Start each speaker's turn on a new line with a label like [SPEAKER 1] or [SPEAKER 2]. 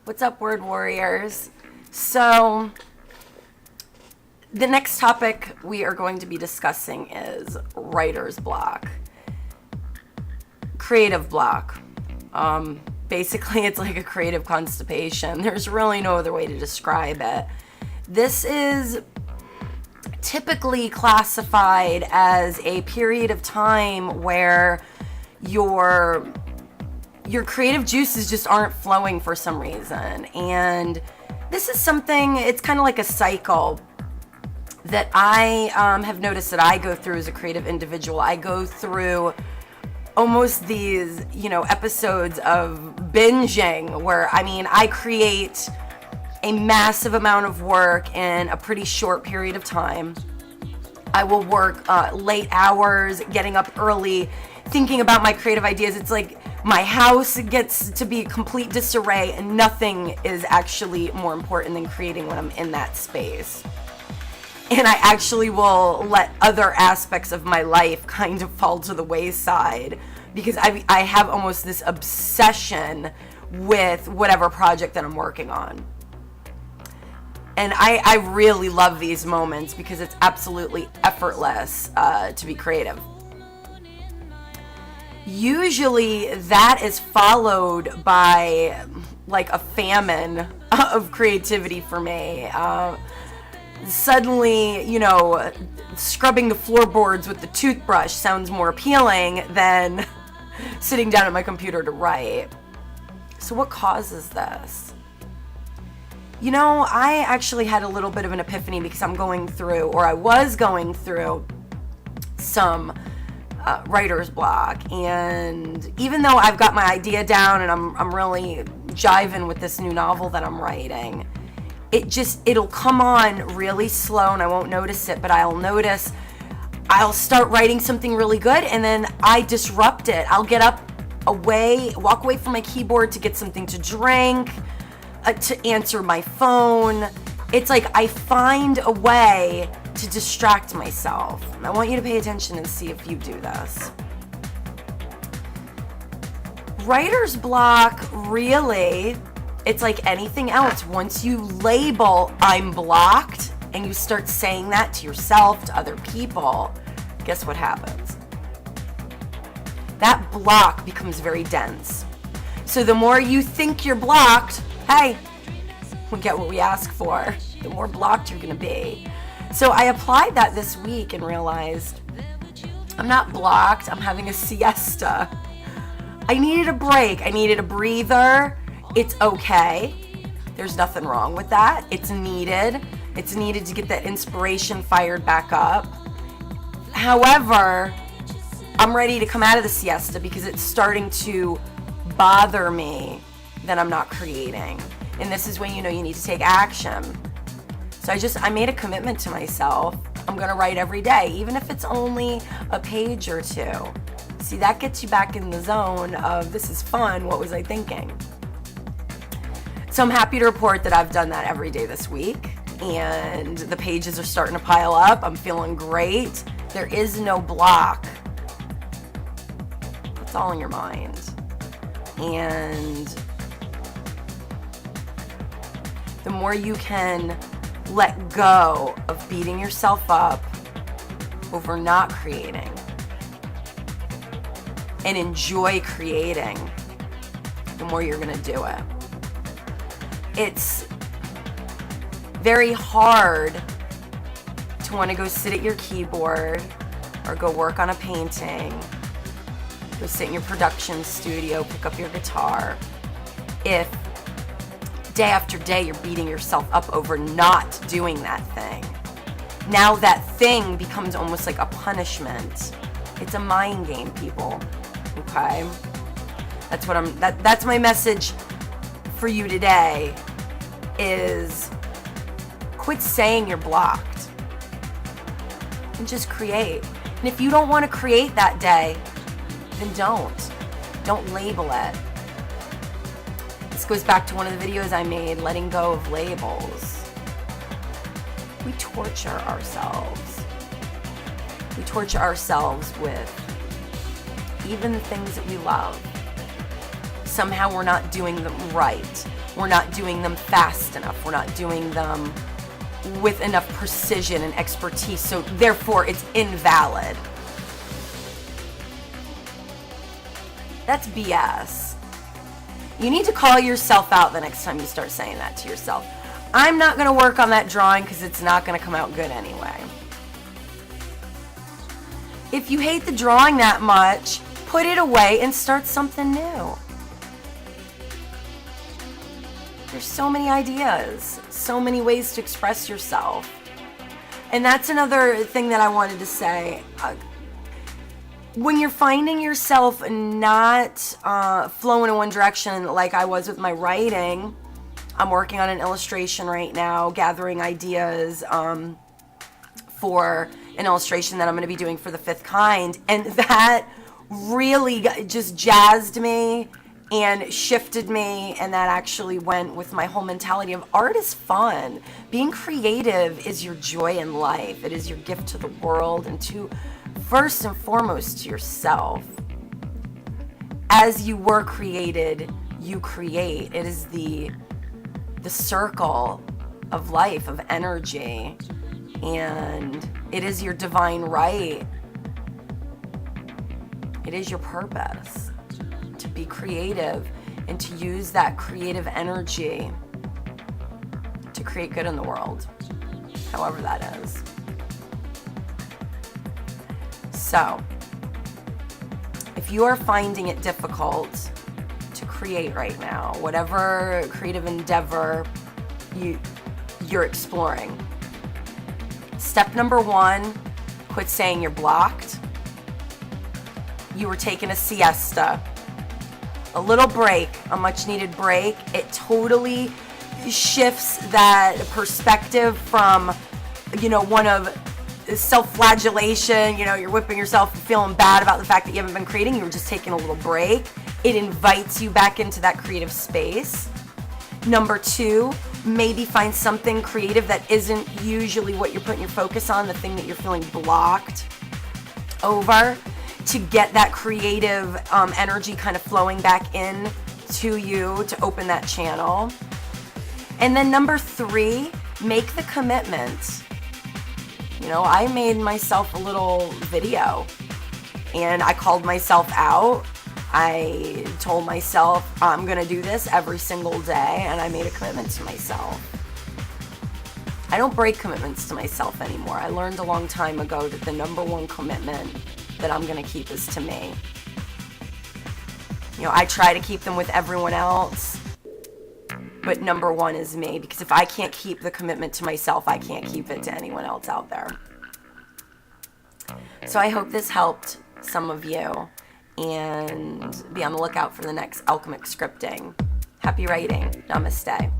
[SPEAKER 1] What's up, word warriors? So, the next topic we are going to be discussing is writer's block. Creative block. Basically, it's like a creative constipation. There's really no other way to describe it. This is typically classified as a period of time where your creative juices just aren't flowing for some reason. And this is something, it's kind of like a cycle that I have noticed that I go through as a creative individual. I go through almost these, episodes of binging where, I create a massive amount of work in a pretty short period of time. I will work late hours, getting up early, thinking about my creative ideas. It's like my house gets to be complete disarray, and nothing is actually more important than creating when I'm in that space. And I actually will let other aspects of my life kind of fall to the wayside because I have almost this obsession with whatever project that I'm working on. And I really love these moments because it's absolutely effortless to be creative. Usually that is followed by like a famine of creativity for me. Suddenly, scrubbing the floorboards with the toothbrush sounds more appealing than sitting down at my computer to write. So what causes this? I actually had a little bit of an epiphany because I was going through some writer's block, and even though I've got my idea down and I'm really jiving with this new novel that I'm writing, it'll come on really slow and I won't notice it, but I'll start writing something really good and then I disrupt it. I'll get up walk away from my keyboard to get something to drink, to answer my phone. It's like I find a way to distract myself. I want you to pay attention and see if you do this. Writer's block, really, it's like anything else. Once you label I'm blocked and you start saying that to yourself, to other people, guess what happens? That block becomes very dense. So the more you think you're blocked, hey, we get what we ask for. The more blocked you're gonna be. So I applied that this week and realized I'm not blocked, I'm having a siesta. I needed a break, I needed a breather. It's okay. There's nothing wrong with that. It's needed. It's needed to get that inspiration fired back up. However, I'm ready to come out of the siesta because it's starting to bother me that I'm not creating. And this is when you need to take action. So I made a commitment to myself. I'm gonna write every day, even if it's only a page or two. See, that gets you back in the zone of this is fun, what was I thinking? So I'm happy to report that I've done that every day this week, and the pages are starting to pile up. I'm feeling great. There is no block. It's all in your mind. And the more you can let go of beating yourself up over not creating and enjoy creating, the more you're gonna do it. It's very hard to want to go sit at your keyboard or go work on a painting, go sit in your production studio, pick up your guitar, if day after day you're beating yourself up over not doing that thing. Now that thing becomes almost like a punishment. It's a mind game, people. Okay? That's my message for you today, is quit saying you're blocked and just create. And if you don't want to create that day, then don't label it. This goes back to one of the videos I made, letting go of labels. We torture ourselves. We torture ourselves with even the things that we love. somehow we're not doing them right. We're not doing them fast enough. We're not doing them with enough precision and expertise, so therefore it's invalid. That's BS. You need to call yourself out the next time you start saying that to yourself. I'm not going to work on that drawing because it's not going to come out good anyway. If you hate the drawing that much, put it away and start something new. There's so many ideas, so many ways to express yourself. And that's another thing that I wanted to say. When you're finding yourself not flowing in one direction like I was with my writing, I'm working on an illustration right now, gathering ideas for an illustration that I'm going to be doing for the Fifth Kind. And that really just jazzed me and shifted me, and that actually went with my whole mentality of art is fun. Being creative is your joy in life. It is your gift to the world and to, first and foremost, to yourself. As you were created, you create. It is the circle of life, of energy, and it is your divine right. It is your purpose to be creative and to use that creative energy to create good in the world, however that is. So, if you are finding it difficult to create right now, whatever creative endeavor you're exploring, step number 1, quit saying you're blocked. You were taking a siesta, a little break, a much needed break. It totally shifts that perspective from, one of self-flagellation, you're whipping yourself and feeling bad about the fact that you haven't been creating. You were just taking a little break. It invites you back into that creative space. Number 2, maybe find something creative that isn't usually what you're putting your focus on, the thing that you're feeling blocked over, to get that creative energy kind of flowing back in to you to open that channel. And then number 3, make the commitment. I made myself a little video and I called myself out. I told myself I'm going to do this every single day, and I made a commitment to myself. I don't break commitments to myself anymore. I learned a long time ago that the number 1 commitment that I'm going to keep is to me. I try to keep them with everyone else, but number 1 is me, because if I can't keep the commitment to myself, I can't keep it to anyone else out there. So I hope this helped some of you, and be on the lookout for the next Alchemic scripting. Happy writing. Namaste.